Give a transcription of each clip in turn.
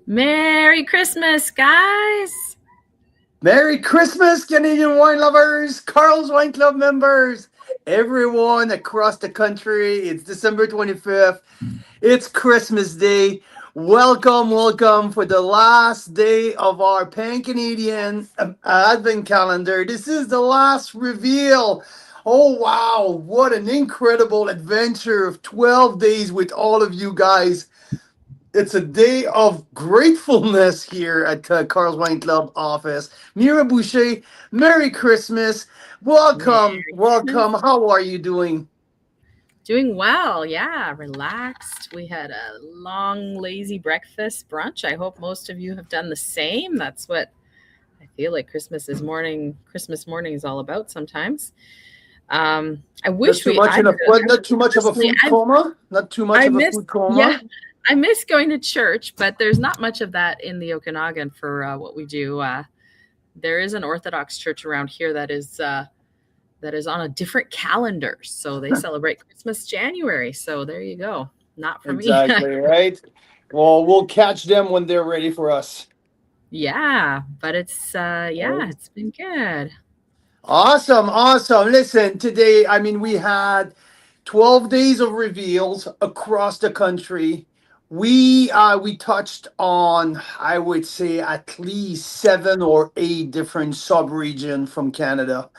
Merry Christmas, guys! Merry Christmas, Canadian wine lovers, Carl's Wine Club members, everyone across the country. It's December 25th. It's Christmas Day. Welcome for the last day of our Pan Canadian Advent calendar. This is the last reveal. Oh, wow, what an incredible adventure of 12 days with all of you guys. It's a day of gratefulness here at Carl's Wine Club office. Mira Boucher, Merry Christmas. Welcome, Merry Christmas. welcome. How are you doing? Doing well, yeah, relaxed. We had a long, lazy breakfast brunch. I hope most of you have done the same. That's what I feel like Christmas morning is all about sometimes. I Not wish too much in a I not too much of a honestly, food coma. Not too much I of a miss, food yeah, coma. I miss going to church, but there's not much of that in the Okanagan for what we do. There is an Orthodox church around here that is on a different calendar. So they celebrate Christmas January. So there you go. Not for me. Exactly, right? Well, we'll catch them when they're ready for us. Yeah, but yeah, it's been good. Awesome, awesome. Listen, today, we had 12 days of reveals across the country. We touched on, I would say, at least 7 or 8 different sub-region from Canada.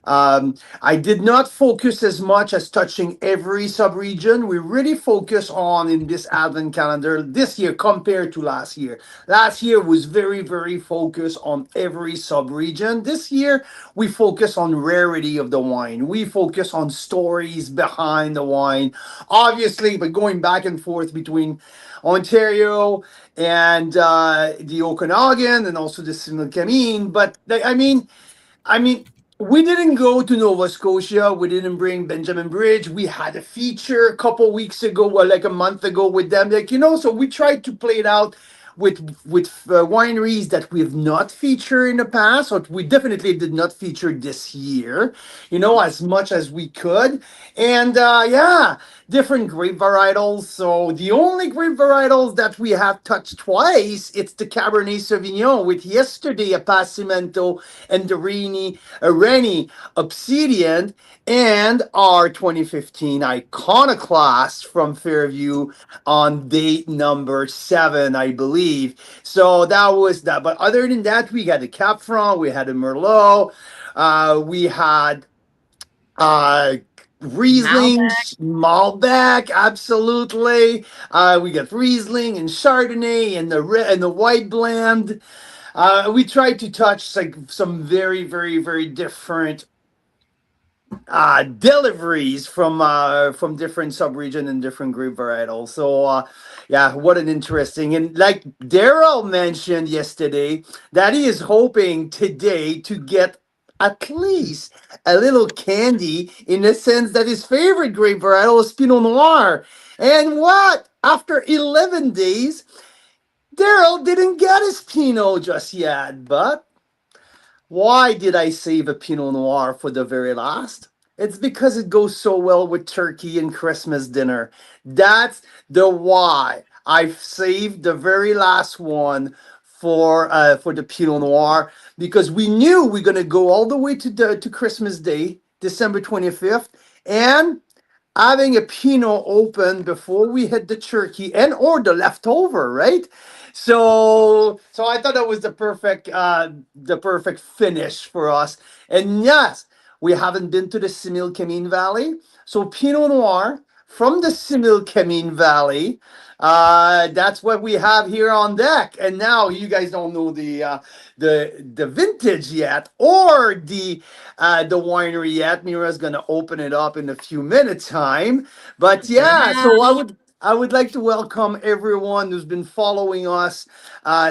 I did not focus as much as touching every sub-region. We really focus on in this Advent calendar this year compared to last year. Last year was very focused on every sub-region. This year, we focus on rarity of the wine. We focus on stories behind the wine. Obviously, but going back and forth between Ontario and the Okanagan and also the Similkameen. But I mean, we didn't go to Nova Scotia. We didn't bring Benjamin Bridge. We had a feature a couple weeks ago, well, like a month ago with them. So we tried to play it out with wineries that we have not featured in the past, or we definitely did not feature this year. As much as we could, and yeah, different grape varietals. So the only grape varietals that we have touched twice, it's the Cabernet Sauvignon. With yesterday a Passimento and the Rennie Obsidian, and our 2015 Iconoclast from Fairview on date number 7, I believe. So that was that. But other than that, we had the Cap Franc, we had the Merlot, we had uh, Riesling, Malbec. Malbec, absolutely. We got Riesling and Chardonnay and the white blend. We tried to touch like some very different deliveries from different subregion and different grape varietals. So yeah, what an interesting, and like Daryl mentioned yesterday, that he is hoping today to get at least a little candy in the sense that his favorite grape varietal is Pinot Noir. And what? After 11 days, Daryl didn't get his Pinot just yet, but why did I save a Pinot Noir for the very last? It's because it goes so well with turkey and Christmas dinner. That's the why. I've saved the very last one for the Pinot Noir because we knew we're gonna go all the way to Christmas Day, December 25th, and having a Pinot open before we hit the turkey and or the leftover, right? So I thought that was the perfect finish for us. And yes, we haven't been to the Similkameen Valley, so Pinot Noir from the Similkameen Valley. That's what we have here on deck. And now you guys don't know the vintage yet or the winery yet. Mira's gonna open it up in a few minutes time. But yeah, so I would like to welcome everyone who's been following us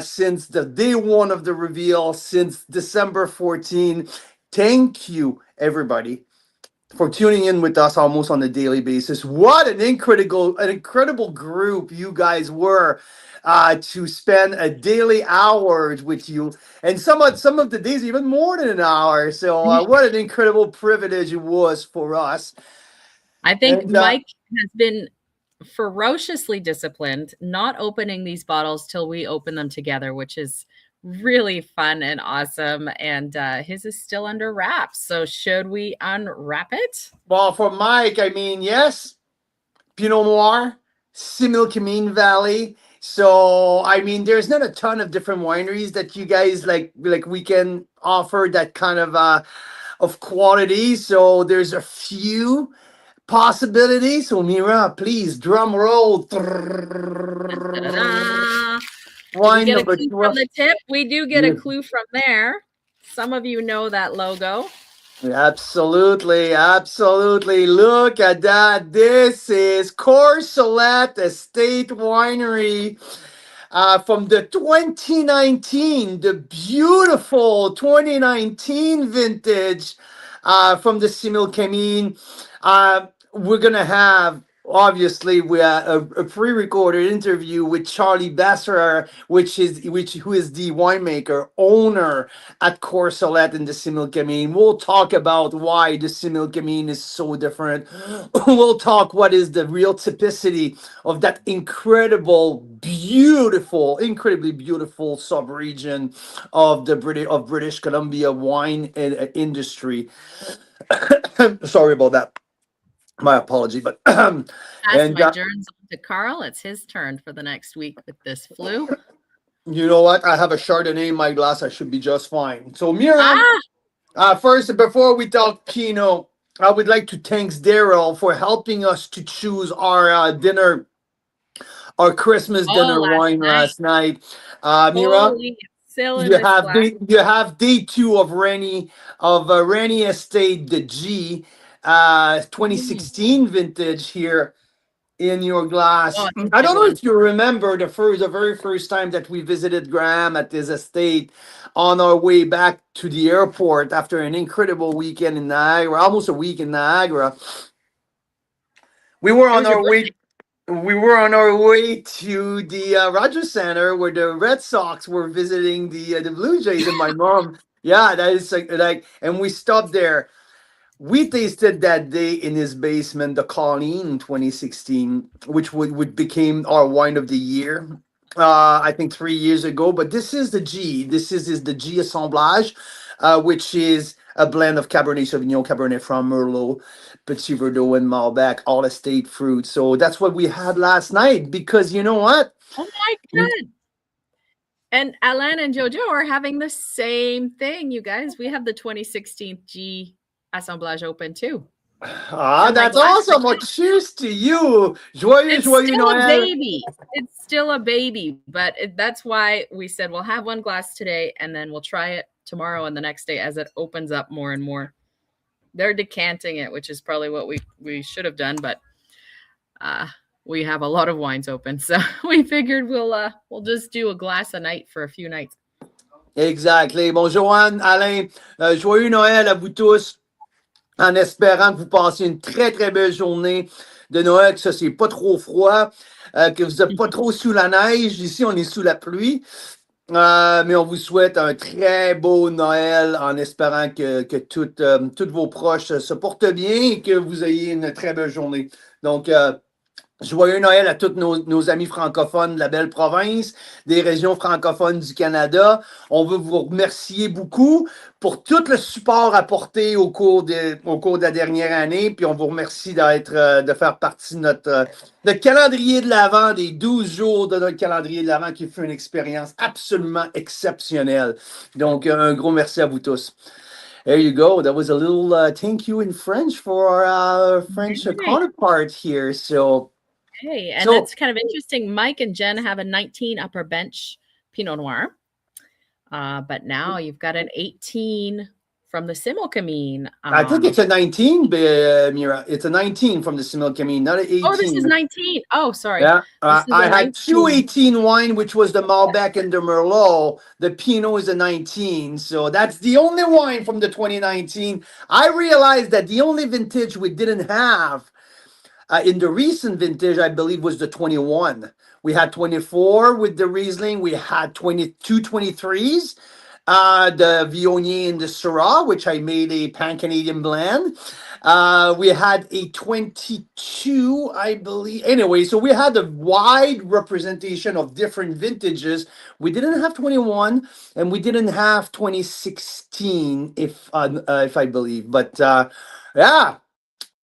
since the day one of the reveal, since December 14. Thank you, everybody, for tuning in with us almost on a daily basis. What an incredible group you guys were to spend a daily hours with you, and some of the days even more than an hour. So what an incredible privilege it was for us. I think And Mike has been ferociously disciplined, not opening these bottles till we open them together, which is really fun and awesome. And his is still under wraps. So should we unwrap it? Well, for Mike, I mean, yes, Pinot Noir, Similkameen Valley. So, I mean, there's not a ton of different wineries that you guys like we can offer that kind of quality. So there's a few possibilities. So Mira, please drum roll. Ta-da! Do we Wine get a number clue from 12. the tip? We do get a Yeah, clue from there. Some of you know that logo. absolutely, absolutely. Look at that. This is Corsolet Estate Winery. From the 2019, the beautiful 2019 vintage from the Similkameen. We're gonna have obviously we a pre-recorded interview with Charlie Besserer, who is the winemaker owner at Corsolet in the Similkameen. We'll talk about why the Similkameen is so different. We'll talk what is the real typicity of that incredibly beautiful sub-region of the British Columbia wine industry. Sorry about that. My apology, but Pass and my germs on to Carl. It's his turn for the next week with this flu. you know what? I have a Chardonnay in my glass. I should be just fine. So Mira, Ah, first before we talk Pinot, I would like to thank Daryl for helping us to choose our Christmas oh, dinner last wine night. last night. Mira, Holy, it's still in this glass. you have day two of Rennie Estate, the G, Mm. 2016 vintage here in your Oh, glass. it's a I good don't know one. if you remember the very first time that we visited Graham at his estate on our way back to the airport after an incredible weekend in Niagara, almost a week in Niagara. We were It on was your our birthday. way. We were on our way to the Rogers Center where the Red Sox were visiting the Blue Jays, and my mom, yeah, that is like, and we stopped there. We tasted that day in his basement the Colleen 2016, which would became our wine of the year. I think 3 years ago. But this is the G. This is the G assemblage, which is a blend of Cabernet Sauvignon, Cabernet Franc, Merlot, Petit Verdot, and Malbec, all estate fruit. So that's what we had last night. Because you know what? Oh my God. And Alan and Jojo are having the same thing, you guys. We have the 2016 G Assemblage open too. It's Ah, in my that's glass right awesome. Well, now. cheers to you. Joyeux, It's joyeux still a Noël. baby. It's still a baby, but that's why we said we'll have one glass today and then we'll try it tomorrow and the next day as it opens up more and more. They're decanting it, which is probably what we should have done, but uh, we have a lot of wines open, so we figured we'll just do a glass a night for a few nights. Exactly. Bon, Joanne, Alain, joyeux Noël à vous tous, en espérant que vous passiez une très, très belle journée de Noël, que ça, c'est pas trop froid, que vous n'êtes pas trop sous la neige. Ici, on est sous la pluie. Mais on vous souhaite un très beau Noël en espérant que toutes vos proches se portent bien et que vous ayez une très belle journée. Donc, joyeux Noël à tous nos amis francophones de la belle province, des régions francophones du Canada. On veut vous remercier beaucoup pour tout le support apporté au cours de la dernière année. Puis on vous remercie de faire partie de notre calendrier de l'Avent, des 12 jours de notre calendrier de l'Avent qui fut une expérience absolument exceptionnelle. Donc, un gros merci à vous tous. There you go. That was a little thank you in French for our French Right. counterpart here. Hey, and So that's kind of interesting. Mike and Jen have a 19 upper bench Pinot Noir, but now you've got an 18 from the Similkameen. I think it's a 19, Mira. It's a 19 from the Similkameen, not an Oh, this is 18. 19. Oh, sorry. Yeah, This is I a had two 19. 18 wine, which was the Malbec and the Merlot. The Pinot is a 19, so that's the only wine from the 2019. I realized that the only vintage we didn't have in the recent vintage, I believe, was the 21. We had 24 with the Riesling. We had 22 23s. The Viognier and the Syrah, which I made a pan-Canadian blend. We had a 22, I believe. Anyway, so we had a wide representation of different vintages. We didn't have 21, and we didn't have 2016, if I believe. But yeah,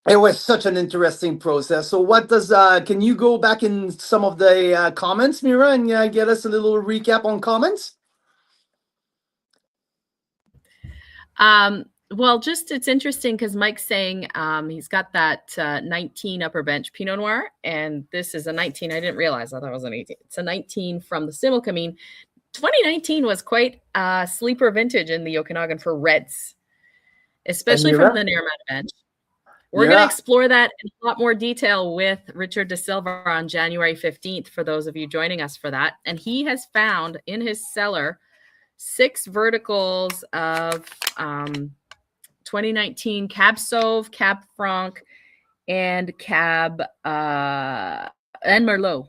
it was such an interesting process. So, what does? Can you go back in some of the comments, Mira, and get us a little recap on comments? Well, just it's interesting because Mike's saying he's got that 19 upper bench Pinot Noir, and this is a 19. I didn't realize. I thought it was an 18. It's a 19 from the Similkameen. 2019 was quite a sleeper vintage in the Okanagan for reds, especially from the Naramata bench. We're going to explore that in a lot more detail with Richard De Silva on January 15th for those of you joining us for that. And he has found in his cellar 6 verticals of 2019 Cab Sauv, Cab Franc, and Cab and Merlot.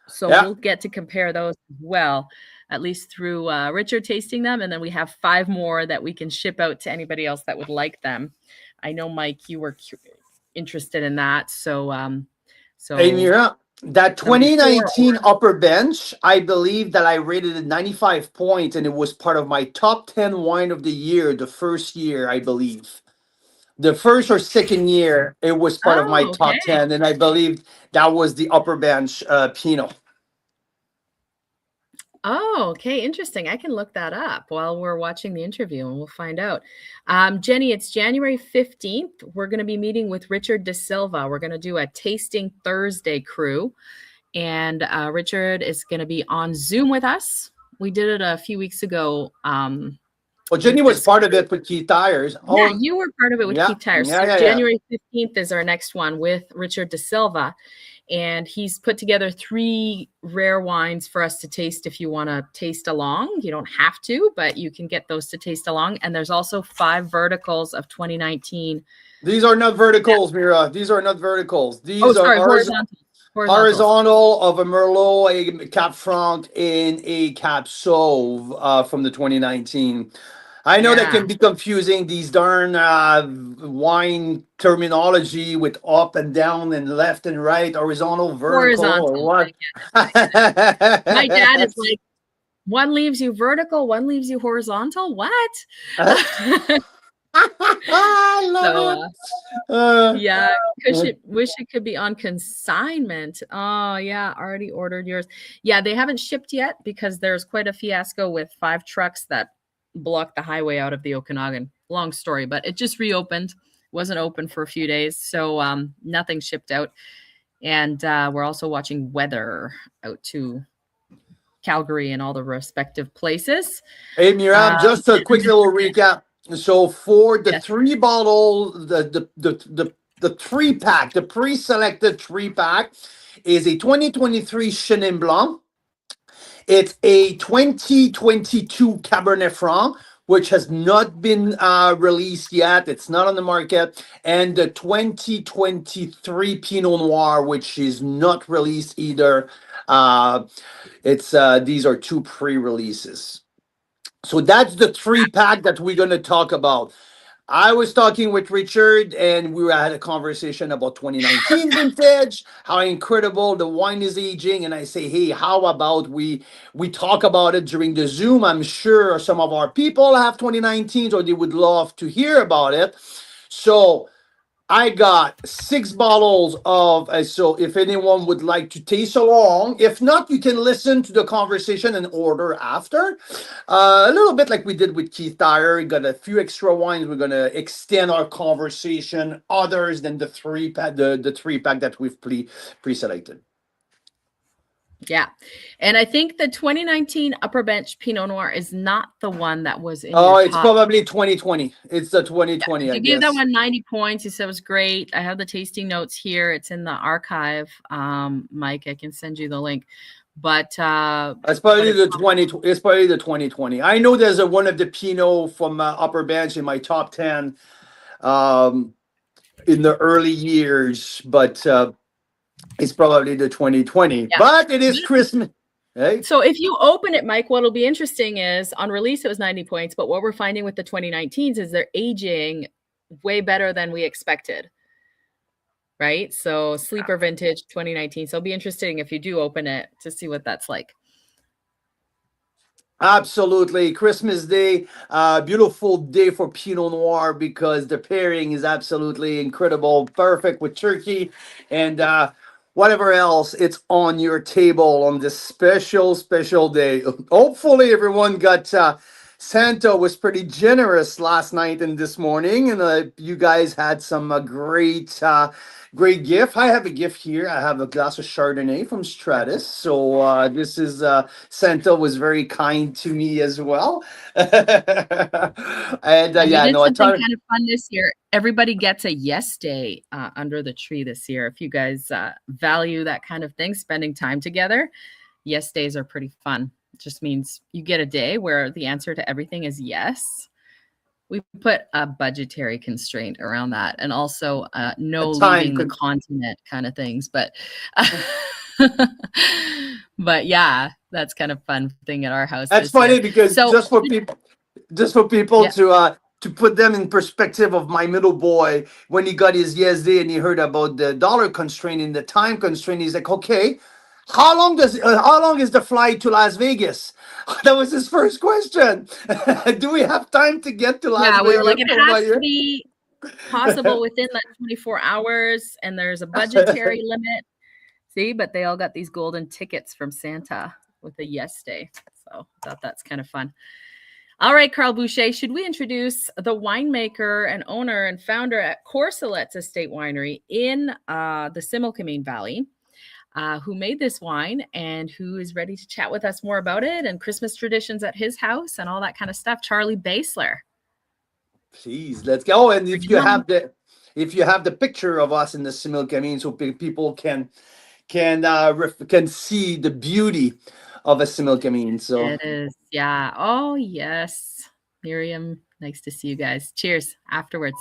So we'll get to compare those as well, at least through Richard tasting them. And then we have 5 more that we can ship out to anybody else that would like them. I know, Mike, you were interested in that. So, hey, Mira, that 2019 upper bench, I believe that I rated it 95 points, and it was part of my top 10 wine of the year, the first year, I believe. The first or second year, it was part of my top 10, and I believe that was the upper bench Pinot. Oh, okay. Interesting. I can look that up while we're watching the interview and we'll find out. Jenny, it's January 15th. We're going to be meeting with Richard De Silva. We're going to do a Tasting Thursday crew. And Richard is going to be on Zoom with us. We did it a few weeks ago. Well, Jenny was part of it with Keith Tyers. Yeah, you were part of it with Keith Tyers. So January 15th is our next one with Richard De Silva. And he's put together 3 rare wines for us to taste if you want to taste along. You don't have to, but you can get those to taste along. And there's also 5 verticals of 2019. These are not verticals, Mira. These are not verticals. These are horizontal of a Merlot, a Cab Franc, and a Cab Sauv from the 2019. I know that can be confusing, these darn wine terminology with up and down and left and right, horizontal, vertical, or what? My dad is like, one leaves you vertical, one leaves you horizontal. What? I love it. Yeah, wish it could be on consignment. Oh, yeah, already ordered yours. Yeah, they haven't shipped yet because there's quite a fiasco with 5 trucks that blocked the highway out of the Okanagan. Long story, but it just reopened. Wasn't open for a few days, so nothing shipped out. And we're also watching weather out to Calgary and all the respective places. Hey, Mira, just a quick little recap. So for the 3 bottle, the 3-pack, the pre-selected 3-pack is a 2023 Chenin Blanc. It's a 2022 Cabernet Franc, which has not been released yet. It's not on the market. And the 2023 Pinot Noir, which is not released either. These are 2 pre-releases. So that's the 3-pack that we're going to talk about. I was talking with Richard, and we had a conversation about 2019 vintage, how incredible the wine is aging, and I say, hey, how about we talk about it during the Zoom? I'm sure some of our people have 2019s, or they would love to hear about it. So I got 6 bottles of, so if anyone would like to taste along, if not, you can listen to the conversation and order after. A little bit like we did with Keith Tyers. We got a few extra wines. We're going to extend our conversation others than the 3-pack, the 3-pack that we've pre-selected. Yeah. And I think the 2019 Upper Bench Pinot Noir is not the one that was in it's probably 2020. It's the 2020, You gave that one 90 points. You said it was great. I have the tasting notes here. It's in the archive. Mike, I can send you the link. But it's probably the 2020. It's probably the 2020. I know there's one of the Pinot from Upper Bench in my top 10 in the early years, but it's probably the 2020, but it is Christmas. Hey? So if you open it, Mike, what'll be interesting is on release, it was 90 points, but what we're finding with the 2019s is they're aging way better than we expected, right? So Sleeper Vintage 2019. So it'll be interesting if you do open it to see what that's like. Absolutely. Christmas Day, beautiful day for Pinot Noir because the pairing is absolutely incredible. Perfect with turkey and whatever else it's on your table on this special, special day. Hopefully, everyone got. Santa was pretty generous last night and this morning, and you guys had some great gift. I have a gift here. I have a glass of Chardonnay from Stratus. So this is Santa was very kind to me as well. And And we yeah, did no, a something ton. kind of fun this year. Everybody gets a yes day under the tree this year. If you guys value that kind of thing, spending time together, yes days are pretty fun. It just means you get a day where the answer to everything is yes. We put a budgetary constraint around that, and also A no time. leaving the continent kind of things. But but yeah, that's kind of fun thing at our house That's this year. funny because So just for people yeah, to put them in perspective of my middle boy when he got his ESD and he heard about the dollar constraint and the time constraint, he's like, okay, how long is the flight to Las Vegas? That was his first question. Do we have time to get to Las yeah, we were Vegas like, it over has to here? be possible within that 24 hours, and there's a budgetary limit. See, but they all got these golden tickets from Santa with a yes day. So I thought that's kind of fun. All right, Carl Boucher, should we introduce the winemaker and owner and founder at Corselet's Estate Winery in the Similkameen Valley, who made this wine and who is ready to chat with us more about it and Christmas traditions at his house and all that kind of stuff? Charlie Basler. Please, let's go. And Bring it on. if you have the picture of us in the Similkameen, so people can see the beauty of a Similkameen. So It is. Yeah. Oh, yes. Miriam, nice to see you guys. Cheers afterwards.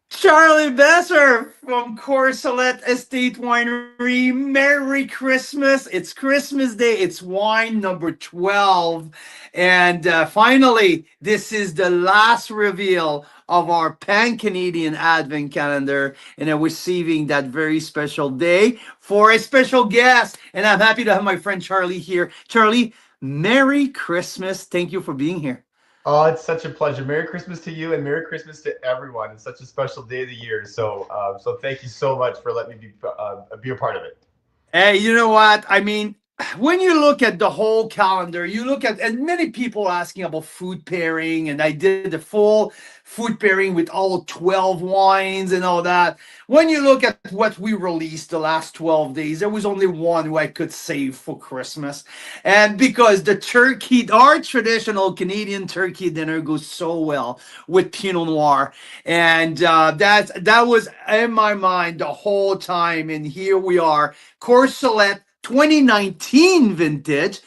Charlie Besser from Corselet Estate Winery. Merry Christmas. It's Christmas Day. It's wine number 12. And finally, this is the last reveal of our pan Canadian Advent calendar. And we're saving that very special day for a special guest. And I'm happy to have my friend Charlie here. Charlie, Merry Christmas. Thank you for being here. Oh, it's such a pleasure. Merry Christmas to you and Merry Christmas to everyone. It's such a special day of the year. So thank you so much for letting me be a part of it. Hey, you know what? I mean, when you look at the whole calendar, you look at, and many people asking about food pairing, and I did the full food pairing with all 12 wines and all that. When you look at what we released the last 12 days, there was only one who I could save for Christmas. And because the turkey, our traditional Canadian turkey dinner goes so well with Pinot Noir. And that was in my mind the whole time. And here we are, Corselet 2019 vintage.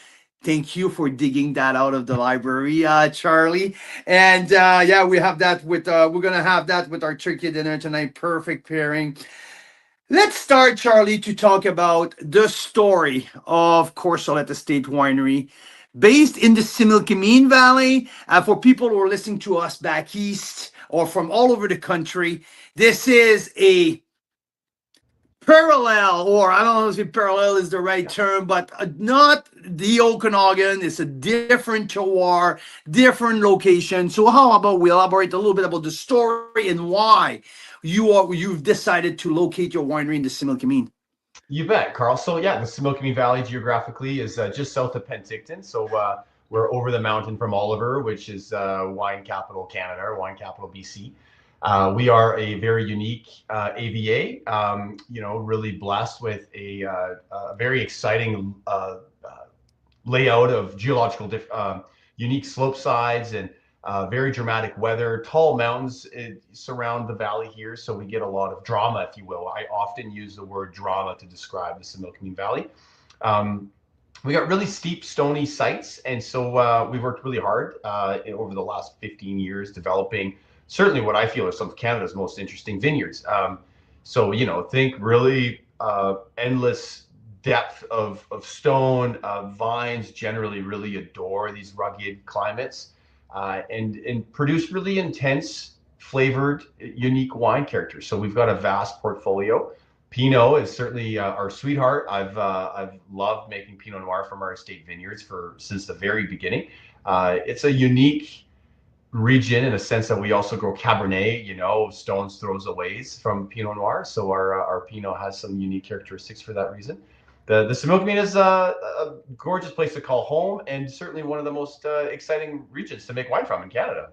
Thank you for digging that out of the library, Charlie. And yeah, we have that with we're gonna have that with our turkey dinner tonight. Perfect pairing. Let's start, Charlie, to talk about the story of Corselet Estate Winery, based in the Similkameen Valley. For people who are listening to us back east or from all over the country, this is a parallel, or I don't know if parallel is the right term, but not the Okanagan. It's a different terroir, different location. So how about we elaborate a little bit about the story and why you've decided to locate your winery in the Similkameen? You bet, Carl. So yeah, the Similkameen Valley geographically is just south of Penticton. So we're over the mountain from Oliver, which is wine capital Canada, or wine capital BC. We are a very unique AVA, really blessed with a very exciting layout of geological unique slope sides and very dramatic weather. Tall mountains surround the valley here, so we get a lot of drama, if you will. I often use the word drama to describe the Similkameen Valley. We got really steep, stony sites, and so we worked really hard over the last 15 years developing certainly what I feel are some of Canada's most interesting vineyards. Think really endless depth of stone. Vines generally really adore these rugged climates and produce really intense flavored, unique wine characters. So we've got a vast portfolio. Pinot is certainly our sweetheart. I've loved making Pinot Noir from our estate vineyards since the very beginning. It's a unique region in a sense that we also grow Cabernet, stones throws aways from Pinot Noir. So our Pinot has some unique characteristics for that reason. The Similkameen is a gorgeous place to call home, and certainly one of the most exciting regions to make wine from in Canada.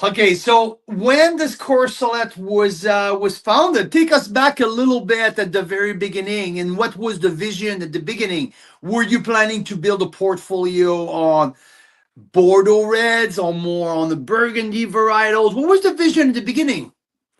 Okay, so when this Courcelette was founded, take us back a little bit at the very beginning, and what was the vision at the beginning? Were you planning to build a portfolio on Bordeaux reds or more on the Burgundy varietals? What was the vision at the beginning?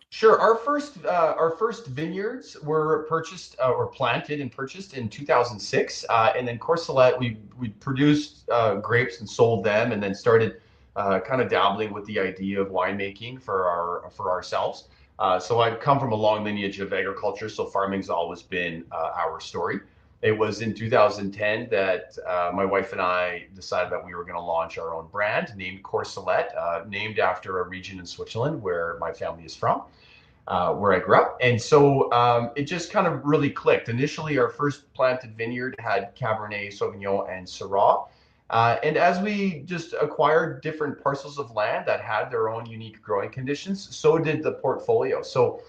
Sure. Our first vineyards were purchased or planted and purchased in 2006, and then Courcelette we produced grapes and sold them, and then started kind of dabbling with the idea of winemaking for ourselves. So I've come from a long lineage of agriculture, so farming's always been our story. It was in 2010 that my wife and I decided that we were going to launch our own brand named Courcelette, named after a region in Switzerland where my family is from, where I grew up. And so it just kind of really clicked. Initially, our first planted vineyard had Cabernet Sauvignon and Syrah. And as we just acquired different parcels of land that had their own unique growing conditions, so did the portfolio. So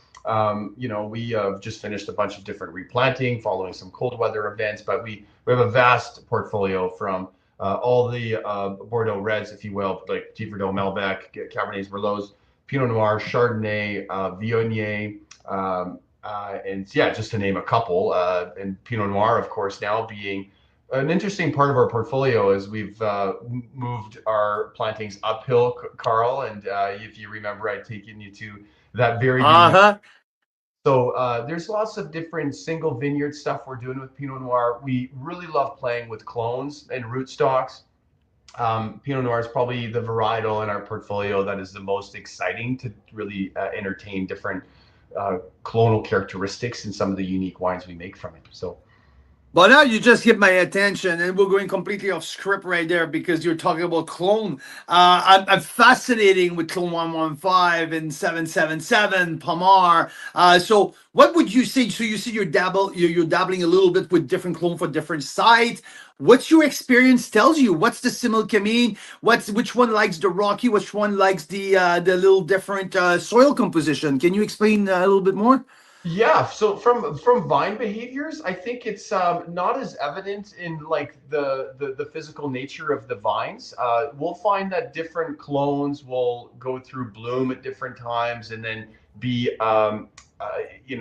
we just finished a bunch of different replanting following some cold weather events, but we have a vast portfolio from all the Bordeaux reds, if you will, like Petit Verdot, Malbec, Cabernets, Merlots, Pinot Noir, Chardonnay, Viognier, and yeah, just to name a couple. And Pinot Noir, of course, now being an interesting part of our portfolio as we've moved our plantings uphill, Carl. And if you remember, I'd taken you to that very beginning. So there's lots of different single vineyard stuff we're doing with Pinot Noir. We really love playing with clones and rootstocks. Pinot Noir is probably the varietal in our portfolio that is the most exciting to really entertain different clonal characteristics in some of the unique wines we make from it. So. But now you just get my attention, and we're going completely off script right there because you're talking about clone. I'm fascinating with Clone 115 and 777 Palmar. So what would you say? So you see you're dabbling a little bit with different clone for different sites. What's your experience tells you? What's the Similkameen? Which one likes the rocky? Which one likes the little different soil composition? Can you explain a little bit more? Yeah, so from vine behaviors, I think it's not as evident in like the physical nature of the vines. We'll find that different clones will go through bloom at different times and then be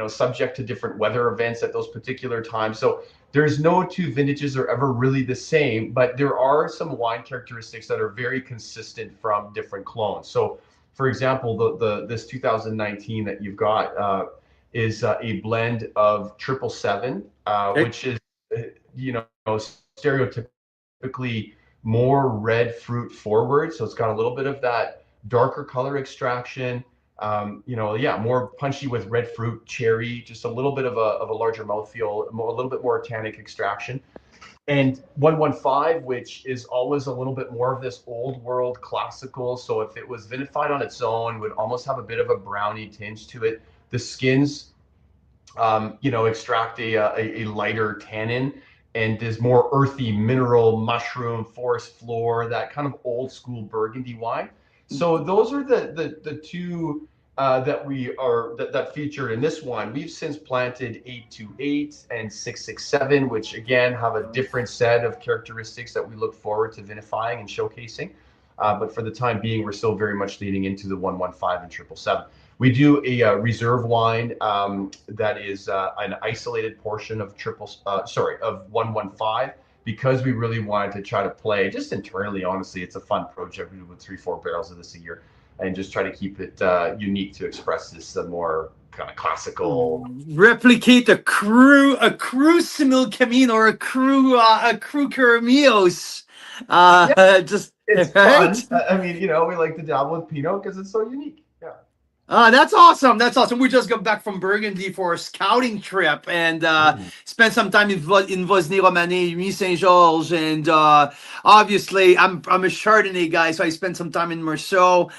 subject to different weather events at those particular times. So there's no two vintages are ever really the same, but there are some wine characteristics that are very consistent from different clones. So, for example, this 2019 that you've got. Is a blend of 777, which is, stereotypically more red fruit forward. So it's got a little bit of that darker color extraction, more punchy with red fruit, cherry, just a little bit of a larger mouthfeel, a little bit more tannic extraction. And 115, which is always a little bit more of this old world classical. So if it was vinified on its own, would almost have a bit of a brownie tinge to it. The skins, extract a lighter tannin and is more earthy, mineral, mushroom, forest floor, that kind of old school Burgundy wine. So those are the two that featured in this one. We've since planted 828 and 667, which again have a different set of characteristics that we look forward to vinifying and showcasing. But for the time being, we're still very much leading into the 115 and 777. We do a reserve wine that is an isolated portion of 115 because we really wanted to try to play just internally. Honestly, it's a fun project. We do with 3-4 barrels of this a year, and just try to keep it unique to express this more kind of classical. Replicate a cru Similkameen or a cru Caramios. Just it's right? Fun. I mean, we like to dabble with Pinot because it's so unique. Yeah. That's awesome. That's awesome. We just got back from Burgundy for a scouting trip and Ooh. spent some time in Vosne-Romanée, Nuit Saint-Georges, and obviously I'm a Chardonnay guy, so I spent some time in Meursault.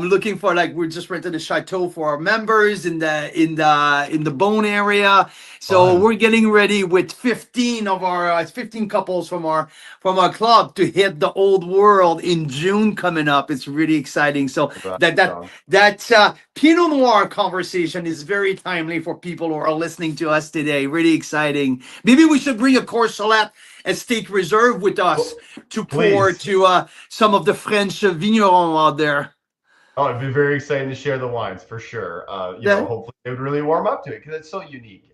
Looking for like we just rented a chateau for our members in the Beaune area. So Fun. we're getting ready with 15 couples from our club to hit the old world in June coming up. It's really exciting. So That that that sounds that Pinot Noir conversation is very timely for people who are listening to us today. Really exciting. Maybe we should bring a Courcelette Estate Reserve with us oh, to pour please. to some of the French vignerons out there. Oh, it'd be very exciting to share the wines for sure. Yeah. Hopefully it would really warm up to it because it's so unique.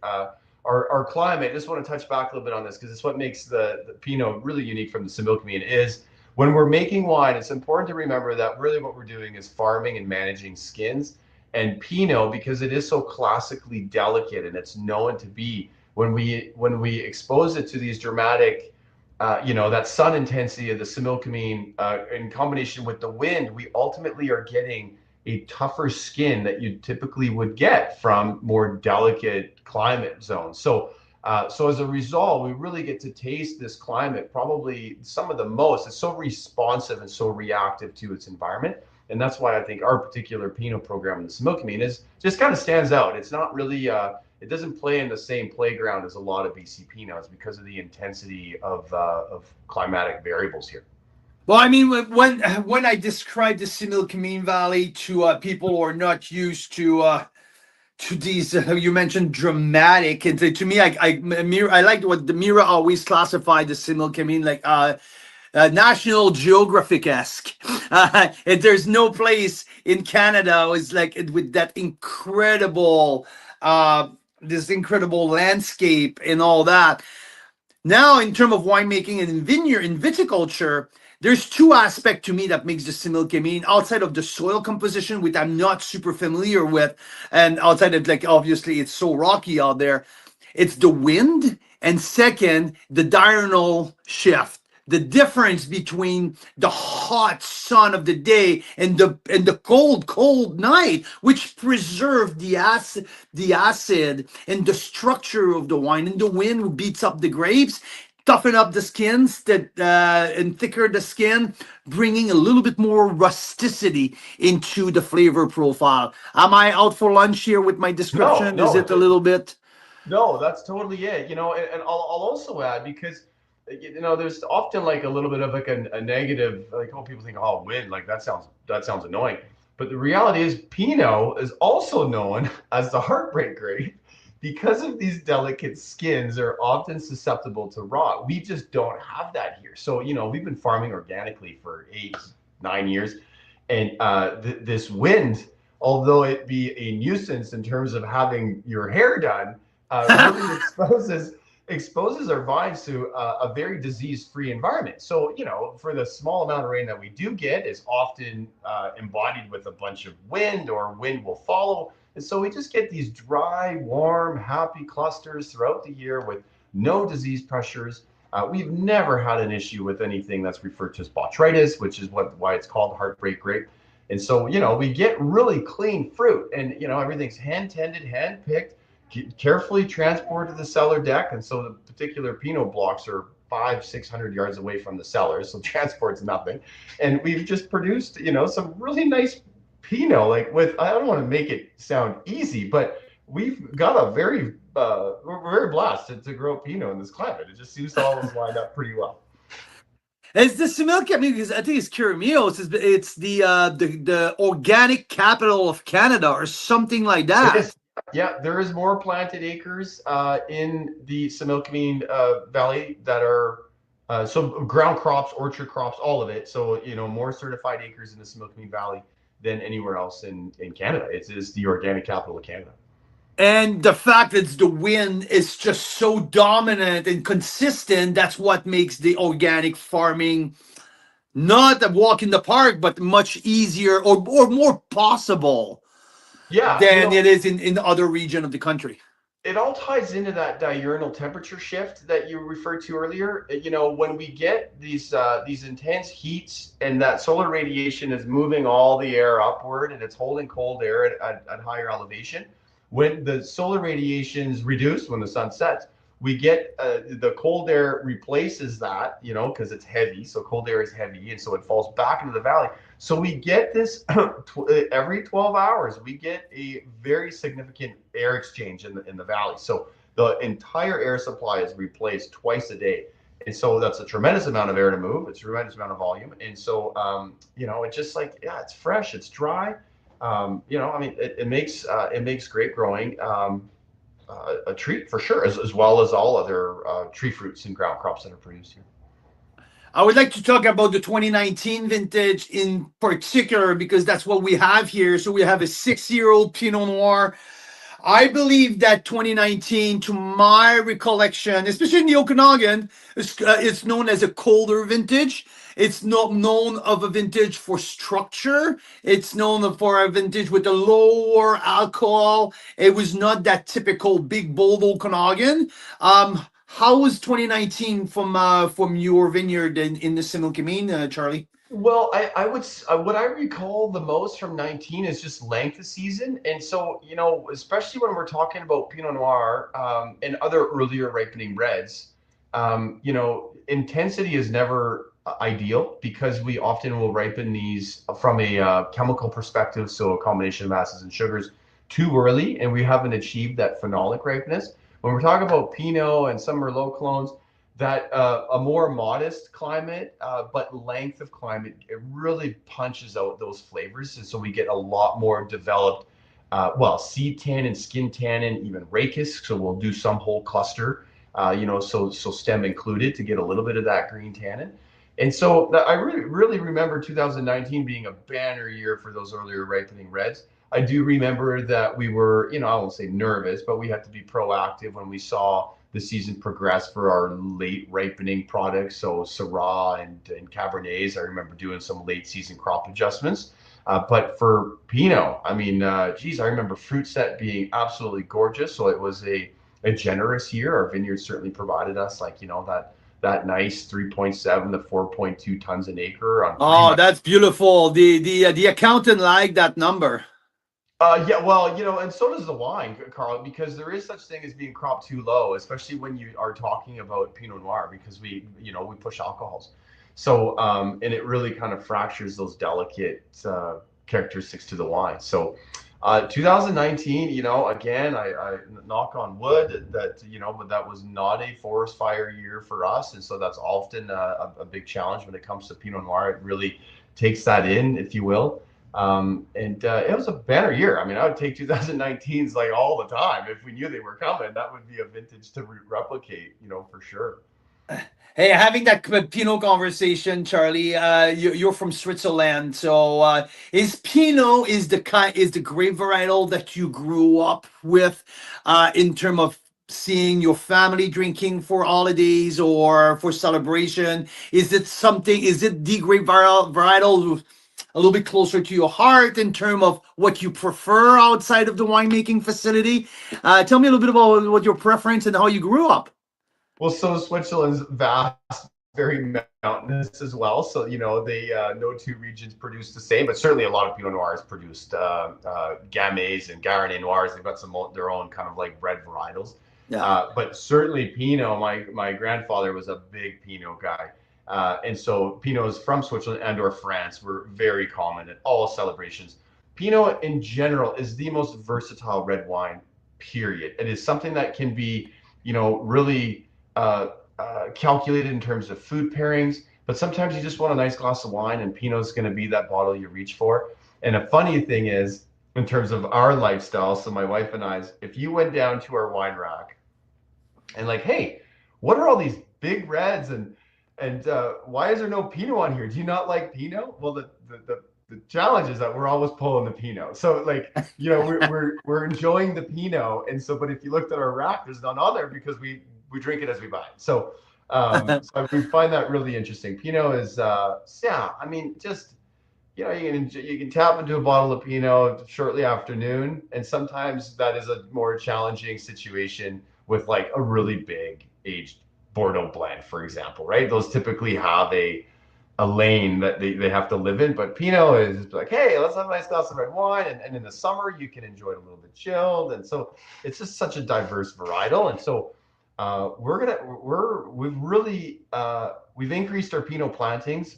Our climate, I just want to touch back a little bit on this because it's what makes the Pinot really unique from the Similkameen is when we're making wine, it's important to remember that really what we're doing is farming and managing skins. And Pinot, because it is so classically delicate and it's known to be when we expose it to these dramatic that sun intensity of the similkameen in combination with the wind, we ultimately are getting a tougher skin that you typically would get from more delicate climate zones. So as a result, we really get to taste this climate probably some of the most. It's so responsive and so reactive to its environment. And that's why I think our particular Pinot program in the Similkameen is just kind of stands out. It's not really it doesn't play in the same playground as a lot of BC Pinots because of the intensity of climatic variables here. Well, I mean, when I describe the Similkameen Valley to people who are not used to these you mentioned dramatic, and to me, I like what the Mira always classified the Similkameen like National Geographic esque. And there's no place in Canada is like with that incredible this incredible landscape and all that. Now, in terms of winemaking and in viticulture, there's two aspects to me that makes the Similkameen outside of the soil composition, which I'm not super familiar with, and outside of like obviously it's so rocky out there. It's the wind, and second, the diurnal shift. The difference between the hot sun of the day and the cold night, which preserve the acid and the structure of the wine, and the wind beats up the grapes, toughen up the skins and thicker the skin, bringing a little bit more rusticity into the flavor profile. Am I out for lunch here with my No, description? Is no, it a little bit? no, that's totally it. And I'll also add because there's often like a little bit of like a negative, like people think, oh, wind, like that sounds annoying. But the reality is Pinot is also known as the heartbreak grape because of these delicate skins are often susceptible to rot. We just don't have that here. So, we've been farming organically for 8, 9 years. And this wind, although it be a nuisance in terms of having your hair done, really exposes our vines to a very disease-free environment. So, for the small amount of rain that we do get is often embodied with a bunch of wind or wind will follow. And so we just get these dry, warm, happy clusters throughout the year with no disease pressures. We've never had an issue with anything that's referred to as botrytis, which is why it's called heartbreak grape. And so, we get really clean fruit and, everything's hand tended, hand picked, carefully transported to the cellar deck. And so the particular Pinot blocks are 500-600 yards away from the cellar. So transport's nothing. And we've just produced, some really nice Pinot, like I don't want to make it sound easy, but we've got we're very blessed to grow Pinot in this climate. It just seems to always line up pretty well. It's the Similkameen because I think it's Curamios. It's the organic capital of Canada or something like It that. is. Yeah, there is more planted acres in the Similkameen Valley that are so ground crops, orchard crops, all of it. So, more certified acres in the Similkameen Valley than anywhere else in Canada. It is the organic capital of Canada. And the fact that the wind is just so dominant and consistent, that's what makes the organic farming not a walk in the park, but much easier or more possible Yeah, than it is in other region of the country. it all ties into that diurnal temperature shift that you referred to earlier. When we get these intense heats and that solar radiation is moving all the air upward and it's holding cold air at higher elevation, when the solar radiation is reduced, when the sun sets, we get the cold air replaces that, because it's heavy. So cold air is heavy, and so it falls back into the valley. So we get this every 12 hours, we get a very significant air exchange in the valley. So the entire air supply is replaced twice a day. And so that's a tremendous amount of air to move. It's a tremendous amount of volume. And so, it's just like, yeah, it's fresh, it's dry. It makes grape growing a treat for sure, as well as all other tree fruits and ground crops that are produced here. I would like to talk about the 2019 vintage in particular because that's what we have here. So we have a 6-year-old Pinot Noir. I believe that 2019, to my recollection, especially in the Okanagan, it's known as a colder vintage. It's not known of a vintage for structure. It's known for a vintage with a lower alcohol. It was not that typical big, bold Okanagan. How was 2019 from your vineyard in the Similkameen, Charlie? Well, I would what I recall the most from 19 is just length of season, and so especially when we're talking about Pinot Noir and other earlier ripening reds, intensity is never ideal because we often will ripen these from a chemical perspective, so a combination of acids and sugars, too early, and we haven't achieved that phenolic ripeness. When we're talking about Pinot and some Merlot clones, that a more modest climate, but length of climate, it really punches out those flavors. And so we get a lot more developed, seed tannin, skin tannin, even rachis. So we'll do some whole cluster, so stem included to get a little bit of that green tannin. And so I really remember 2019 being a banner year for those earlier ripening reds. I do remember that we were, I won't say nervous, but we had to be proactive when we saw the season progress for our late ripening products. So Syrah and Cabernets, I remember doing some late season crop adjustments. But for Pinot, I remember fruit set being absolutely gorgeous. So it was a generous year. Our vineyard certainly provided us that nice 3.7 to 4.2 tons an acre on. Oh, that's beautiful. The accountant liked that number. And so does the wine, Carl, because there is such thing as being cropped too low, especially when you are talking about Pinot Noir, because we push alcohols. So, and it really kind of fractures those delicate characteristics to the wine. So, 2019, again, I knock on wood that, but that was not a forest fire year for us. And so that's often a big challenge when it comes to Pinot Noir. It really takes that in, if you will. It was a banner year. I would take 2019s like all the time. If we knew they were coming, that would be a vintage to replicate, for sure. Hey, having that Pinot conversation, Charlie, you're from Switzerland, so is Pinot is the grape varietal that you grew up with, in terms of seeing your family drinking for holidays or for celebration? Is it the grape varietal a little bit closer to your heart in terms of what you prefer outside of the winemaking facility? Tell me a little bit about what your preference and how you grew up. Well, so Switzerland's vast, very mountainous as well. So, they no two regions produce the same, but certainly a lot of Pinot Noirs produced Gamets and Garnet Noirs. They've got some their own kind of like red varietals. Yeah. But certainly Pinot, my grandfather was a big Pinot guy. And so Pinots from Switzerland and or France were very common at all celebrations. Pinot in general is the most versatile red wine, period. It is something that can be, really calculated in terms of food pairings, but sometimes you just want a nice glass of wine and Pinot's going to be that bottle you reach for. And a funny thing is, in terms of our lifestyle, so my wife and I's, if you went down to our wine rack and like, hey, what are all these big reds and why is there no Pinot on here? Do you not like Pinot? Well, the challenge is that we're always pulling the Pinot. So like, we're enjoying the Pinot. And so, but if you looked at our rack, there's none on there because we drink it as we buy it. So, so we find that really interesting. Pinot is, just you know, you can tap into a bottle of Pinot shortly afternoon, and sometimes that is a more challenging situation with like a really big aged Bordeaux blend, for example, right? Those typically have a lane that they have to live in. But Pinot is like, hey, let's have a nice glass of red wine. And in the summer, you can enjoy it a little bit chilled. And so it's just such a diverse varietal. And so we've really we've increased our Pinot plantings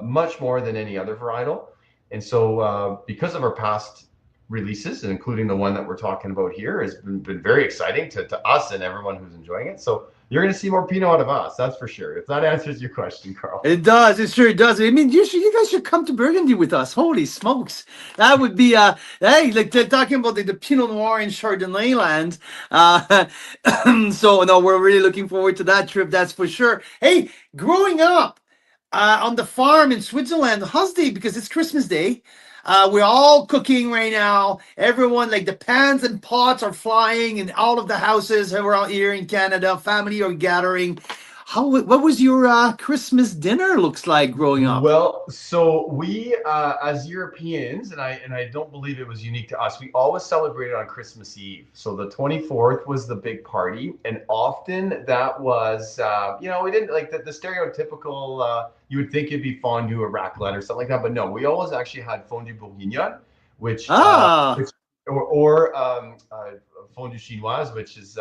much more than any other varietal. And so because of our past releases, and including the one that we're talking about here, has been very exciting to us and everyone who's enjoying it. So you're going to see more Pinot out of us, that's for sure. If that answers your question, Carl. It does. It sure does. I mean, you guys should come to Burgundy with us. Holy smokes, that would be hey, like they're talking about the Pinot Noir in Chardonnay land. So no, we're really looking forward to that trip. That's for sure. Hey, growing up on the farm in Switzerland, how's the because it's Christmas Day. We're all cooking right now. Everyone, like the pans and pots are flying in all of the houses around here in Canada. Family are gathering. What was your Christmas dinner looks like growing up? Well, so we as Europeans, and I don't believe it was unique to us, we always celebrated on Christmas Eve. So the 24th was the big party, and often that was you know, we didn't like the stereotypical you would think it'd be fondue or raclette or something like that, but no, we always actually had fondue bourguignon, which Ah, fondue chinoise, which is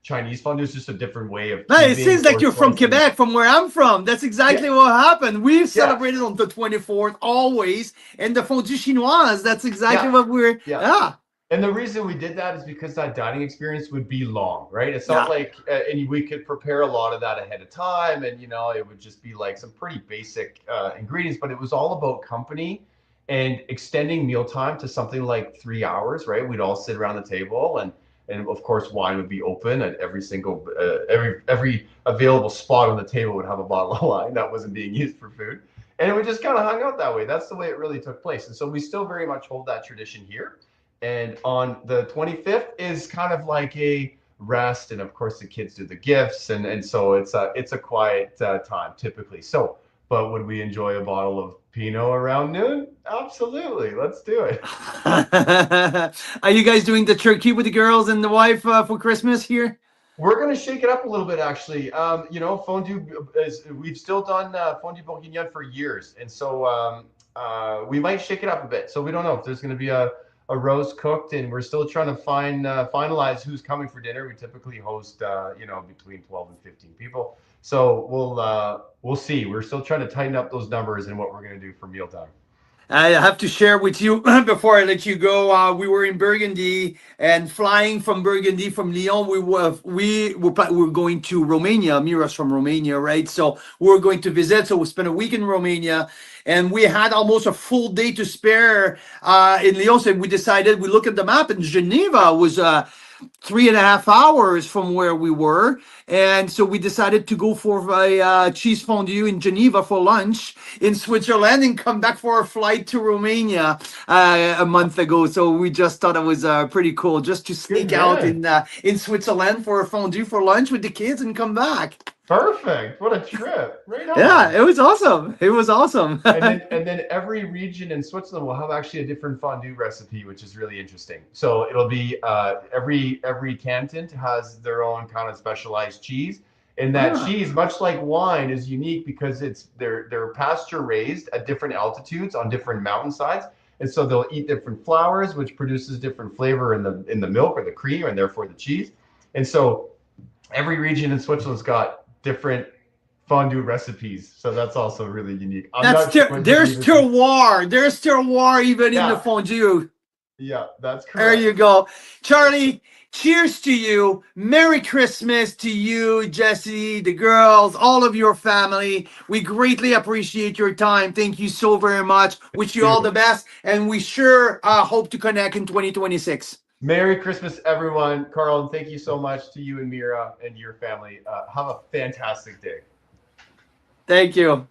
Chinese fondue. Is just a different way of no, it cubing seems like or you're from slicing. Quebec, from where I'm from. That's Yeah, exactly what happened. We've yeah, celebrated on the 24th always, and the fondue chinoise. That's exactly yeah, what we're. yeah. Ah, And the reason we did that is because that dining experience would be long, right? It's not yeah. like, and we could prepare a lot of that ahead of time, and you know, it would just be like some pretty basic ingredients. But it was all about company and extending mealtime to something like 3 hours, right? We'd all sit around the table, and of course, wine would be open at every single every available spot on the table would have a bottle of wine that wasn't being used for food, and we just kind of hung out that way. That's the way it really took place, and so we still very much hold that tradition here. And on the 25th is kind of like a rest, and of course the kids do the gifts, and so it's a quiet time typically. So, but would we enjoy a bottle of Pinot around noon? Absolutely, let's do it. Are you guys doing the turkey with the girls and the wife for Christmas here? We're gonna shake it up a little bit, actually. You know, fondue is we've still done fondue bourguignon for years, and so we might shake it up a bit. So we don't know if there's gonna be a roast cooked, and we're still trying to finalize who's coming for dinner. We typically host you know, between 12 and 15 people. So we'll see. We're still trying to tighten up those numbers and what we're gonna do for mealtime. I have to share with you before I let you go. We were in Burgundy and flying from Burgundy from Lyon. We were going to Romania. Mira's from Romania, right? So we were going to visit. So we spent a week in Romania, and we had almost a full day to spare in Lyon. So we decided we look at the map, and Geneva was 3.5 hours from where we were. And so we decided to go for a cheese fondue in Geneva for lunch in Switzerland and come back for our flight to Romania a month ago. So we just thought it was pretty cool just to Good sneak out man. in Switzerland for a fondue for lunch with the kids and come back. Perfect. What a trip. Right Yeah, on. it was awesome. It was awesome. And then every region in Switzerland will have actually a different fondue recipe, which is really interesting. So it'll be every canton has their own kind of specialized cheese. And that Ah, cheese, much like wine, is unique because they're pasture raised at different altitudes on different mountainsides. And so they'll eat different flours, which produces different flavor in the milk or the cream, and therefore the cheese. And so every region in Switzerland's got different fondue recipes, so that's also really unique. I'm that's not sure what you'd there's even think. terroir. There's terroir even in the Yeah, fondue. yeah, that's There you correct. go. Charlie, cheers to you. Merry Christmas to you, Jesse, the girls, all of your family. We greatly appreciate your time. Thank you so very much. Wish you all the Dude, best. And we sure hope to connect in 2026. Merry Christmas, everyone. Carl, and thank you so much to you and Mira and your family. Have a fantastic day. Thank you.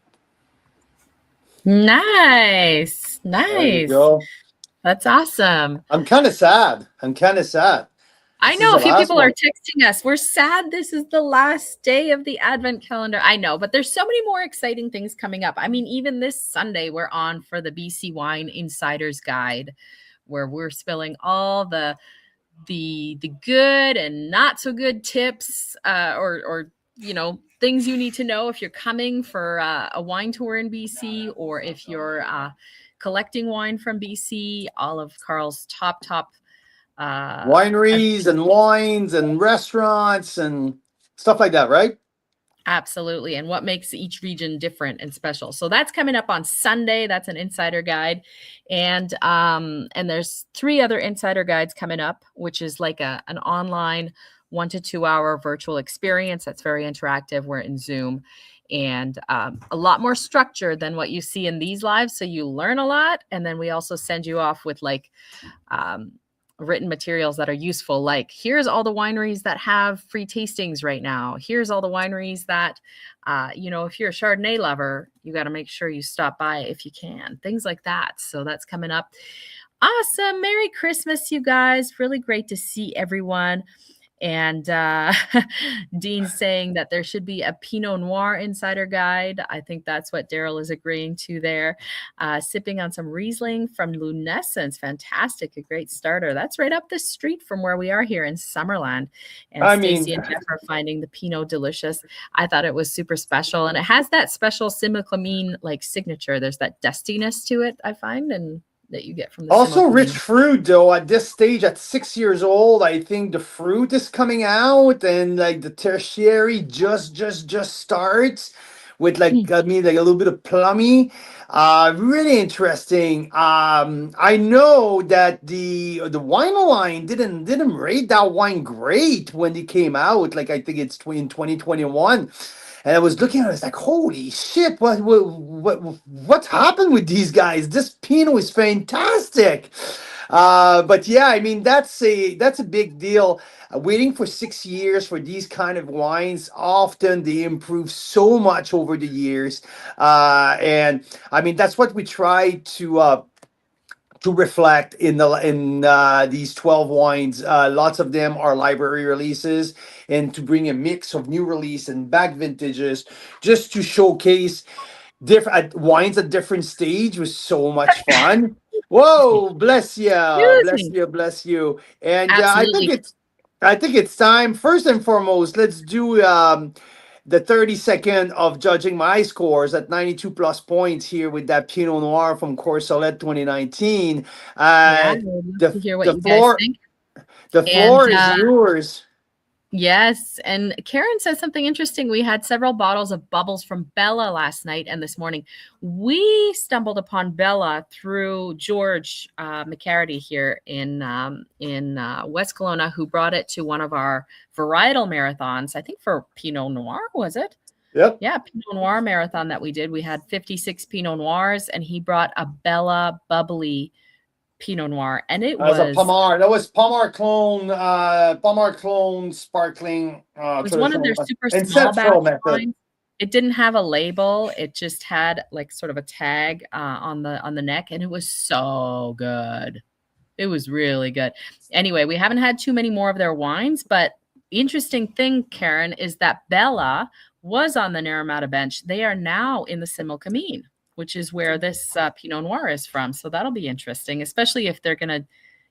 Nice. There you Nice. go. That's awesome. I'm kind of sad. I'm kind of sad. I This is know the a few last people are one. texting us. We're sad this is the last day of the Advent calendar. I know, but there's so many more exciting things coming up. I mean, even this Sunday, we're on for the BC Wine Insider's Guide, where we're spilling all the good and not so good tips, or things you need to know if you're coming for a wine tour in BC, or if you're collecting wine from BC. All of Carl's top Wineries and wines and restaurants and stuff like that, right? absolutely, and what makes each region different and special. So that's coming up on Sunday. That's an insider guide, and there's 3 other insider guides coming up, which is like an online 1 to 2 hour virtual experience that's very interactive. We're in Zoom, and a lot more structure than what you see in these lives. So you learn a lot, and then we also send you off with like written materials that are useful, like here's all the wineries that have free tastings right now, here's all the wineries that if you're a Chardonnay lover, you got to make sure you stop by if you can, things like that. So that's coming up. Awesome. Merry Christmas, you guys. Really great to see everyone. And Dean's saying that there should be a Pinot Noir insider guide. I think that's what Daryl is agreeing to there. Sipping on some Riesling from Lunescence. Fantastic. A great starter. That's right up the street from where we are here in Summerland. And I Stacy mean, and Jeff are finding the Pinot delicious. I thought it was super special. And it has that special Simiclamine like signature. There's that dustiness to it, I find, and that you get from the also rich Simiclamine. fruit though. At this stage, at 6 years old, I think the fruit is coming out, and like the tertiary just starts with like, I mean, like a little bit of plummy. Really interesting. I know that the wine line didn't rate that wine great when it came out. Like I think it's in 2021. And I was looking at it, I was like, holy shit, what's happened with these guys? This Pinot is fantastic. But yeah, I mean that's a big deal. Waiting for 6 years for these kind of wines, often they improve so much over the years. And I mean that's what we try to reflect in these 12 wines. Lots of them are library releases, and to bring a mix of new release and back vintages, just to showcase different wines at different stage was so much fun. Whoa, bless you, Excuse bless me. you, bless you. And Absolutely. I think it's time. First and foremost, let's do the 30 second of judging my scores at 92 plus points here with that Pinot Noir from Courcelette 2019. Yeah, I Uh, would love the to hear what the you guys floor think. the And floor is yours. yes, and Karen says something interesting. We had several bottles of bubbles from Bella last night and this morning. We stumbled upon Bella through George McCarty here in West Kelowna, who brought it to one of our varietal marathons. I think for Pinot Noir, was it? Yep. Yeah, Pinot Noir marathon that we did. We had 56 Pinot Noirs, and he brought a Bella bubbly Pinot Noir, and it As a was Palmar, that was Palmar clone sparkling one of traditional their super small batch ancestral method. wines. It didn't have a label. It just had like sort of a tag on the neck, and it was so good. It was really good. Anyway, we haven't had too many more of their wines, but interesting thing, Karen, is that Bella was on the Naramata bench. They are now in the Similkameen, which is where this Pinot Noir is from. So that'll be interesting, especially if they're going to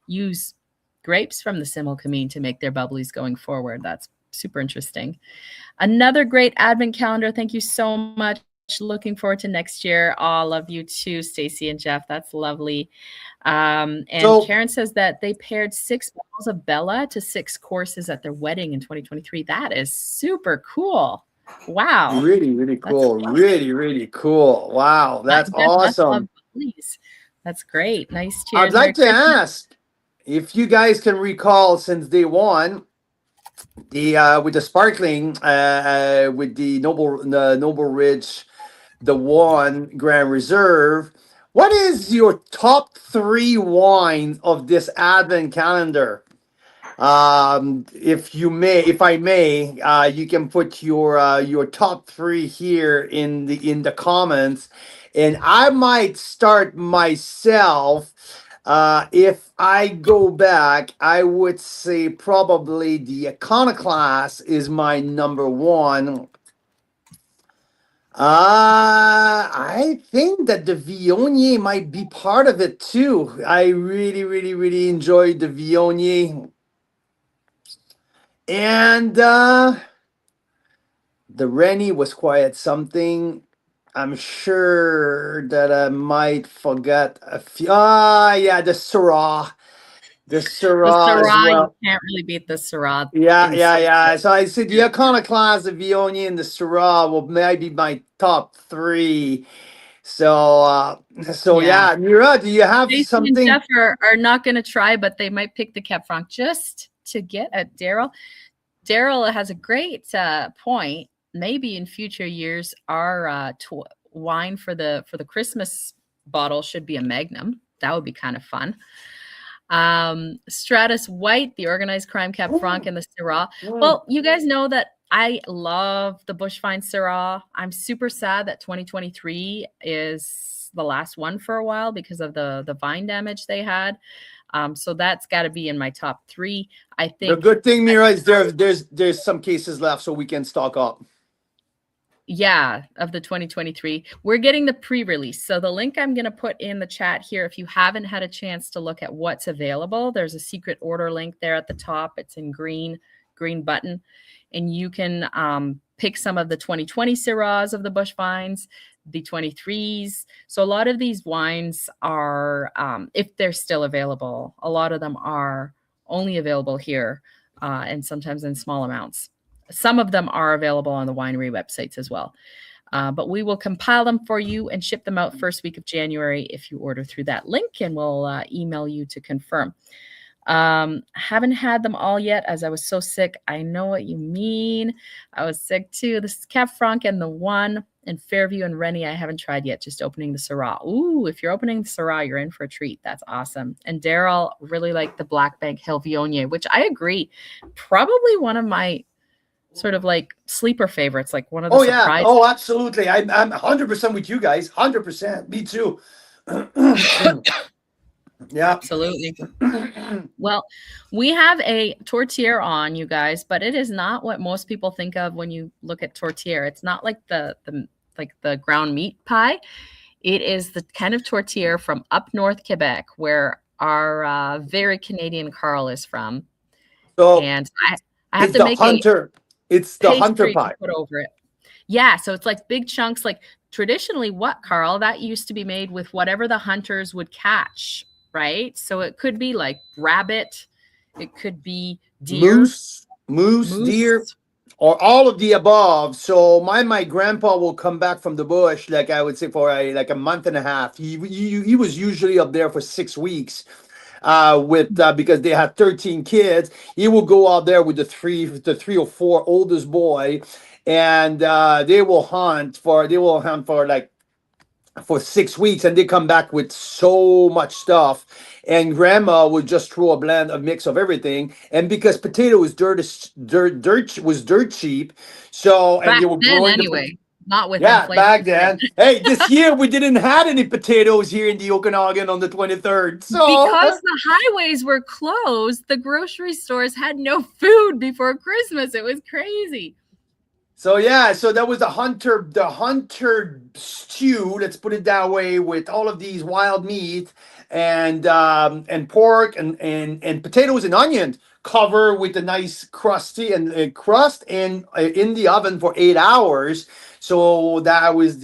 use grapes from the Similkameen to make their bubblies going forward. That's super interesting. Another great advent calendar. Thank you so much. Looking forward to next year. Oh, love you too, Stacy and Jeff. That's lovely. And So Karen says that they paired 6 bottles of Bella to 6 courses at their wedding in 2023. That is super cool. Wow. really That's cool. awesome. Really cool. Wow, that's You guys must love awesome. bubblies. That's great. Nice. I'd Cheers. Merry like to Christmas. ask if you guys can recall since day one the with the sparkling with the Noble Ridge, the one Grand Reserve. What is your top 3 wines of this advent calendar? If I may, you can put your top 3 here in the comments, and I might start myself. If I go back, I would say probably the Iconoclast is my number one. I think that the Viognier might be part of it too. I really, really, really enjoyed the Viognier. And the Rennie was quite something. I'm sure that I might forget a few. Ah, yeah, the Syrah. The The Syrah as Syrah, you well. can't really beat the Syrah Yeah, in yeah, some yeah. way. So I said the Iconoclast, the Viognier, and the Syrah will maybe my top three. So, Yeah. yeah, Mira, do you have Jason and something? Jeff are not going to try, but they might pick the Cap Franc just to get at Daryl. Daryl has a great point. Maybe in future years, our wine for the Christmas bottle should be a Magnum. That would be kind of fun. Stratus White, the Organized Crime Cap Franc, and the Syrah. Well, you guys know that I love the Bushvine Syrah. I'm super sad that 2023 is the last one for a while because of the vine damage they had. So that's got to be in my top three. I The think, good thing, Mira, is there's some cases left, so we can stock up. yeah, of the 2023. We're getting the pre-release. So the link I'm going to put in the chat here, if you haven't had a chance to look at what's available, there's a secret order link there at the top. It's in green button. And you can pick some of the 2020 Syrahs of the Bush Vines, the 23s. So a lot of these wines are, if they're still available, a lot of them are only available here and sometimes in small amounts. Some of them are available on the winery websites as well. But we will compile them for you and ship them out first week of January if you order through that link, and we'll email you to confirm. Haven't had them all yet as I was so sick. I know what you mean. I was sick too. This is Cap Franc and the one in Fairview and Rennie I haven't tried yet, just opening the Syrah. Ooh, if you're opening the Syrah, you're in for a treat. That's awesome. And Daryl really liked the Black Bank Hill Viognier, which I agree, probably one of my sort of like sleeper favorites, like one of the Oh yeah, surprises. oh absolutely. I'm 100% with you guys. 100%. Me too. Yeah. Absolutely. Well, we have a tourtière on, you guys, but it is not what most people think of when you look at tourtière. It's not like the ground meat pie. It is the kind of tourtière from up north Quebec, where our very Canadian Carl is from. So And I have it's to the make a hunter. It's the hunter pastry to pie. put over it. Yeah, so it's like big chunks. Like traditionally, what, Carl? That used to be made with whatever the hunters would catch, right? So it could be like rabbit, it could be deer, Moose, deer, moose. or all of the above. So my grandpa will come back from the bush, like I would say, for like a month and a half. He was usually up there for 6 weeks. With because they had 13 kids, he will go out there with the three or four oldest boy, and they will hunt for like for 6 weeks, and they come back with so much stuff. And grandma would just throw a mix of everything. And because potato was dirt cheap, so and Back they were then, growing anyway, not with yeah, inflation. back then. Hey, this year we didn't had any potatoes here in the Okanagan on the 23rd. So Because the highways were closed, the grocery stores had no food before Christmas. It was crazy. so yeah, so that was the hunter stew. Let's put it that way, with all of these wild meat and pork and potatoes and onions, cover with a nice crusty and crust and in the oven for 8 hours. So that was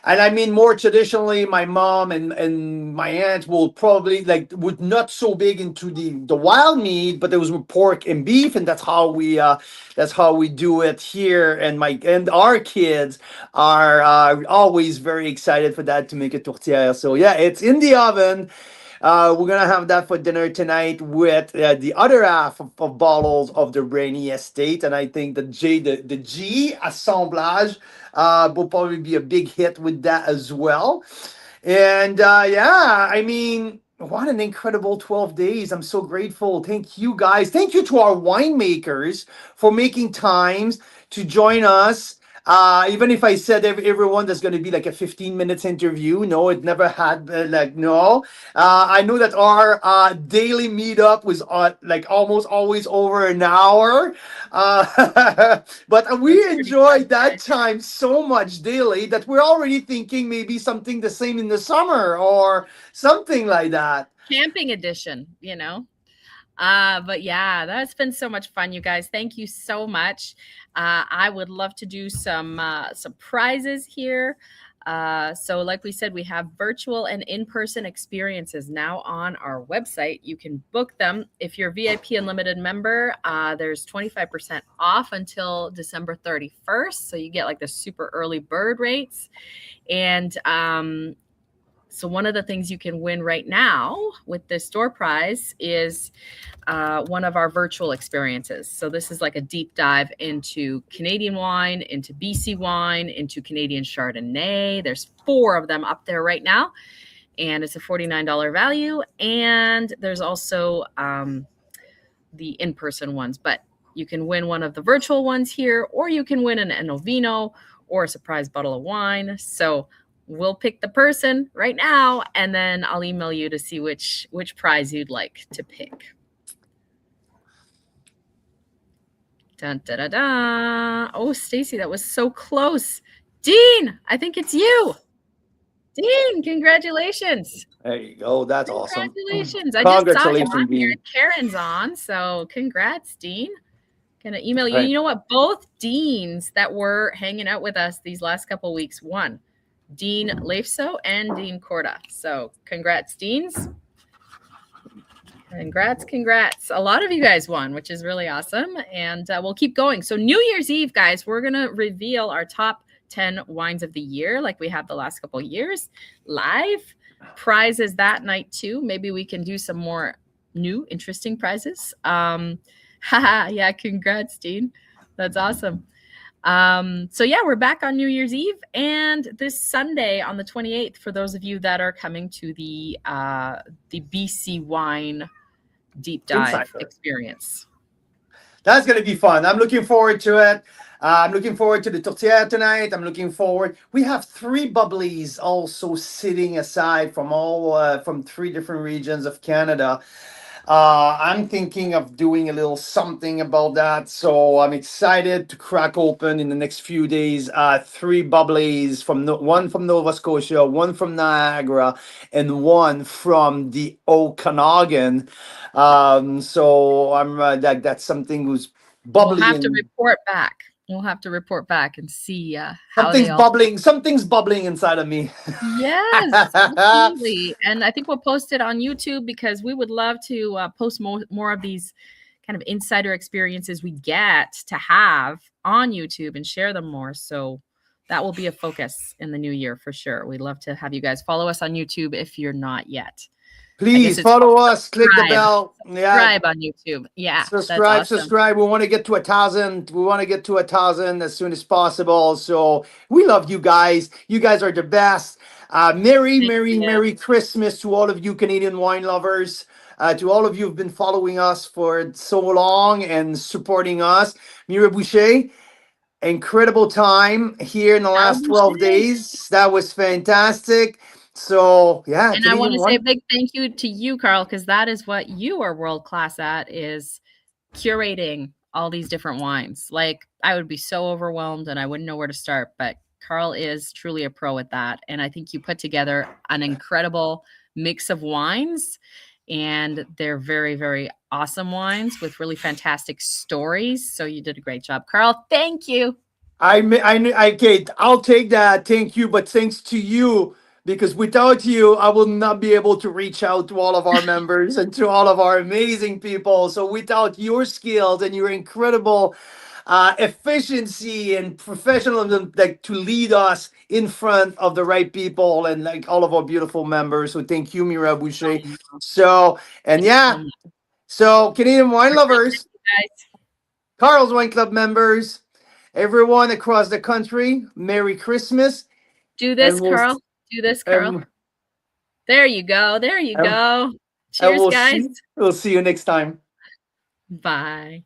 and I mean, more traditionally, my mom and my aunt will probably like would not so big into the wild meat, but there was pork and beef, and that's how we do it here. And our kids are always very excited for that to make a tortilla. So yeah, it's in the oven. We're gonna have that for dinner tonight with the other half of bottles of the Rainy Estate, and I think the G assemblage will probably be a big hit with that as well. And yeah, I mean, what an incredible 12 days. I'm so grateful. Thank you guys. Thank you to our winemakers for making times to join us Even if I said everyone there's going to be like a 15 minutes interview, no, it never had like no. I know that our daily meetup was like almost always over an hour, but we That's pretty fun, enjoyed that guys. time so much daily that we're already thinking maybe something the same in the summer or something like that. Camping edition, you know. But yeah, that's been so much fun, you guys. Thank you so much. I would love to do some prizes here. So like we said, we have virtual and in-person experiences now on our website. You can book them. If you're a VIP Unlimited member, there's 25% off until December 31st. So you get like the super early bird rates. And so one of the things you can win right now with this door prize is one of our virtual experiences. So this is like a deep dive into Canadian wine, into BC wine, into Canadian Chardonnay. There's 4 of them up there right now, and it's a $49 value. And there's also the in-person ones, but you can win one of the virtual ones here, or you can win an Enovino or a surprise bottle of wine. So we'll pick the person right now, and then I'll email you to see which prize you'd like to pick. Dun, da, da, da. Oh, Stacy, that was so close. Dean, I think it's you. Dean, congratulations. There you go. That's awesome. Congratulations. I just saw him on here. Dean. Karen's on. So congrats, Dean. Gonna email you. Right. You know what? Both Deans that were hanging out with us these last couple of weeks won. Dean Leifso and Dean Corda. So congrats, Deans. Congrats. A lot of you guys won, which is really awesome. And we'll keep going. So New Year's Eve, guys, we're going to reveal our top 10 wines of the year like we have the last couple of years live. Prizes that night too. Maybe we can do some more new, interesting prizes. Yeah, congrats, Dean. That's awesome. So yeah, we're back on New Year's Eve and this Sunday on the 28th for those of you that are coming to the BC wine deep dive experience. That's going to be fun. I'm looking forward to it. I'm looking forward to the tortilla tonight. I'm looking forward. We have 3 bubblies also sitting aside from from 3 different regions of Canada. I'm thinking of doing a little something about that. So I'm excited to crack open in the next few days 3 bubblies one from Nova Scotia, one from Niagara, and one from the Okanagan. So I'm that's something who's bubbly. We'll have to report back. We'll have to report back and see how something's bubbling. Something's bubbling inside of me. Yes, absolutely. And I think we'll post it on YouTube because we would love to post more of these kind of insider experiences we get to have on YouTube and share them more. So that will be a focus in the new year for sure. We'd love to have you guys follow us on YouTube if you're not yet. Please follow us, click the bell. Subscribe on YouTube. Yeah. Subscribe. We want to get to 1,000. We want to get to 1,000 as soon as possible. So we love you guys. You guys are the best. Merry Christmas to all of you Canadian wine lovers. To all of you who've been following us for so long and supporting us. Mira Boucher, incredible time here in the last 12 days. That was fantastic. So yeah, and I want to say a big thank you to you, Carl, because that is what you are world class at, is curating all these different wines. Like I would be so overwhelmed and I wouldn't know where to start, but Carl is truly a pro at that. And I think you put together an incredible mix of wines, and they're very, very awesome wines with really fantastic stories. So you did a great job, Carl. Thank you. Kate, I'll take that. Thank you. But thanks to you, because without you, I will not be able to reach out to all of our members and to all of our amazing people. So without your skills and your incredible efficiency and professionalism, like to lead us in front of the right people and like all of our beautiful members. So thank you, Mira Boucher. So, and yeah, so Canadian wine lovers, Carl's Wine Club members, everyone across the country, Merry Christmas. Do this, Carl. Do this, Carl. There you go. There you go. Cheers, guys. We'll see you next time. Bye.